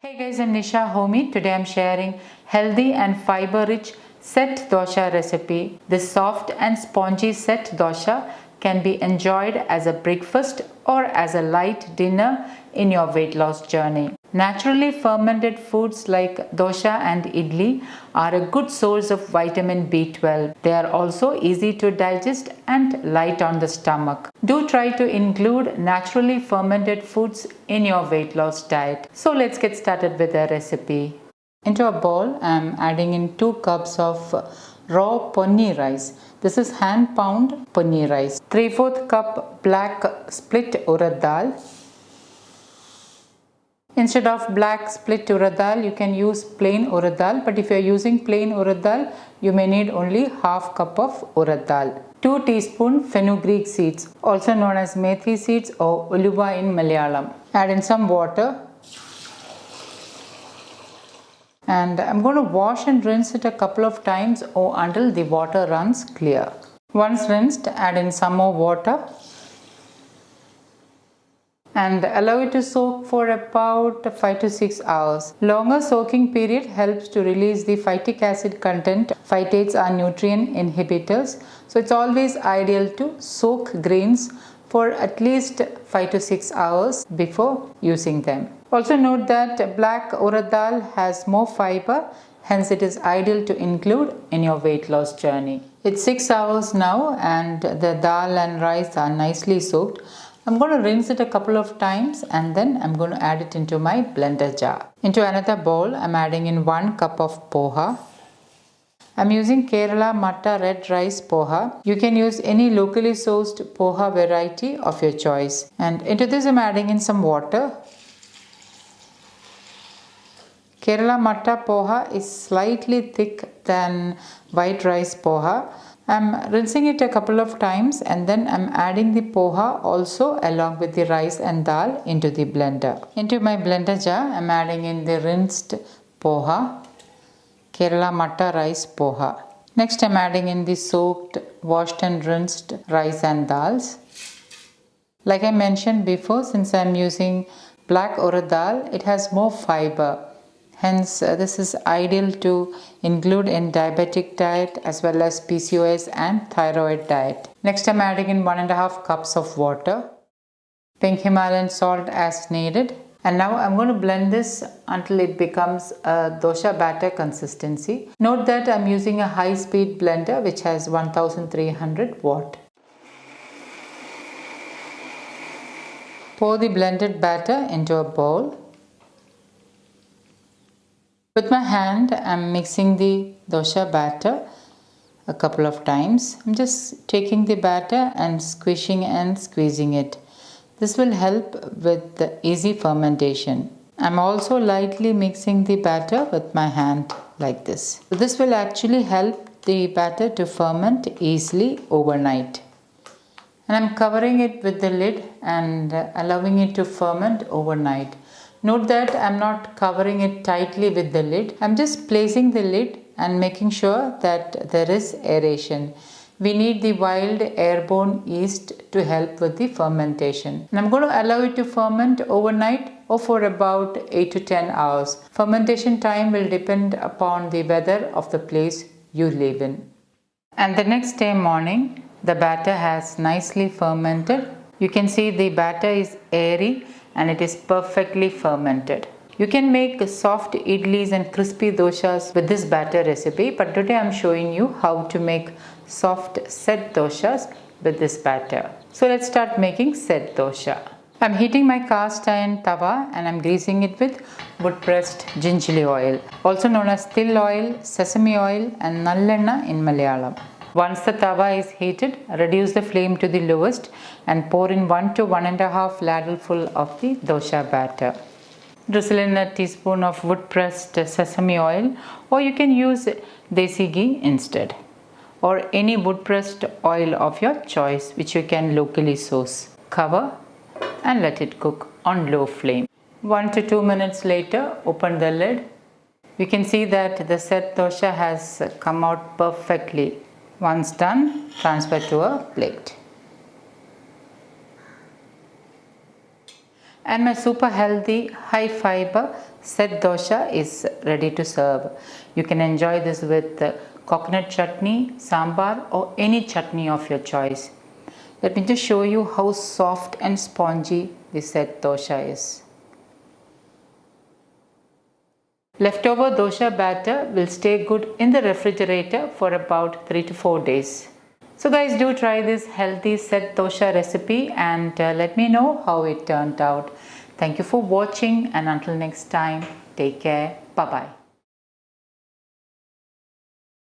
Hey guys, I'm Nisa Homey. Today I'm sharing healthy and fiber-rich set dosha recipe. This soft and spongy set dosha can be enjoyed as a breakfast or as a light dinner in your weight loss journey. Naturally fermented foods like dosha and idli are a good source of vitamin B12. They are also easy to digest and light on the stomach. Do try to include naturally fermented foods in your weight loss diet. So let's get started with the recipe. Into a bowl, I am adding in 2 cups of raw ponni rice. This is hand pound ponni rice. 3/4 cup black split urad dal. Instead of black split urad dal, you can use plain urad dal, but if you are using plain urad dal, you may need only half cup of urad dal. 2 teaspoon fenugreek seeds, also known as methi seeds or uluva in Malayalam. Add in some water. And I'm going to wash and rinse it a couple of times or until the water runs clear. Once rinsed, add in some more water and allow it to soak for about 5 to 6 hours. Longer soaking period helps to release the phytic acid content. Phytates are nutrient inhibitors, so it's always ideal to soak grains for at least 5 to 6 hours before using them. Also note that black urad dal has more fiber, hence it is ideal to include in your weight loss journey. It's 6 hours now and the dal and rice are nicely soaked. I'm going to rinse it a couple of times and then I'm going to add it into my blender jar. Into another bowl, I'm adding in 1 cup of poha. I'm using Kerala Matta red rice poha. You can use any locally sourced poha variety of your choice. And into this I'm adding in some water. Kerala Matta poha is slightly thick than white rice poha. I'm rinsing it a couple of times and then I'm adding the poha also along with the rice and dal into the blender. Into my blender jar, I'm adding in the rinsed poha, Kerala Matta rice poha. Next, I'm adding in the soaked, washed and rinsed rice and dals. Like I mentioned before, since I'm using black urad dal, it has more fiber. Hence, this is ideal to include in diabetic diet as well as PCOS and thyroid diet. Next, I'm adding in 1.5 cups of water, pink Himalayan salt as needed. And now I'm going to blend this until it becomes a dosha batter consistency. Note that I'm using a high-speed blender which has 1300 watt. Pour the blended batter into a bowl. With my hand, I'm mixing the dosha batter a couple of times. I'm just taking the batter and squishing and squeezing it. This will help with the easy fermentation. I'm also lightly mixing the batter with my hand like this. So this will actually help the batter to ferment easily overnight. And I'm covering it with the lid and allowing it to ferment overnight. Note that I'm not covering it tightly with the lid. I'm just placing the lid and making sure that there is aeration. We need the wild airborne yeast to help with the fermentation. And I'm going to allow it to ferment overnight or for about 8 to 10 hours. Fermentation time will depend upon the weather of the place you live in. And the next day morning, the batter has nicely fermented. You can see the batter is airy and it is perfectly fermented. You can make soft idlis and crispy doshas with this batter recipe, but today I'm showing you how to make soft set doshas with this batter. So let's start making set dosha. I'm heating my cast iron tawa and I'm greasing it with wood pressed gingerly oil, also known as til oil, sesame oil and nallenna in Malayalam. Once the tawa is heated, reduce the flame to the lowest and pour in 1 to 1.5 ladleful of the dosha batter. Drizzle in a teaspoon of wood pressed sesame oil, or you can use desi ghee instead, or any wood pressed oil of your choice which you can locally source. Cover and let it cook on low flame. 1 to 2 minutes later, open the lid. You can see that the set dosha has come out perfectly. Once done, transfer to a plate. And my super healthy, high fiber Set dosha is ready to serve. You can enjoy this with coconut chutney, sambar or any chutney of your choice. Let me just show you how soft and spongy the set dosha is. Leftover dosha batter will stay good in the refrigerator for about 3 to 4 days. So guys, do try this healthy set dosha recipe and let me know how it turned out. Thank you for watching and until next time, take care. Bye-bye.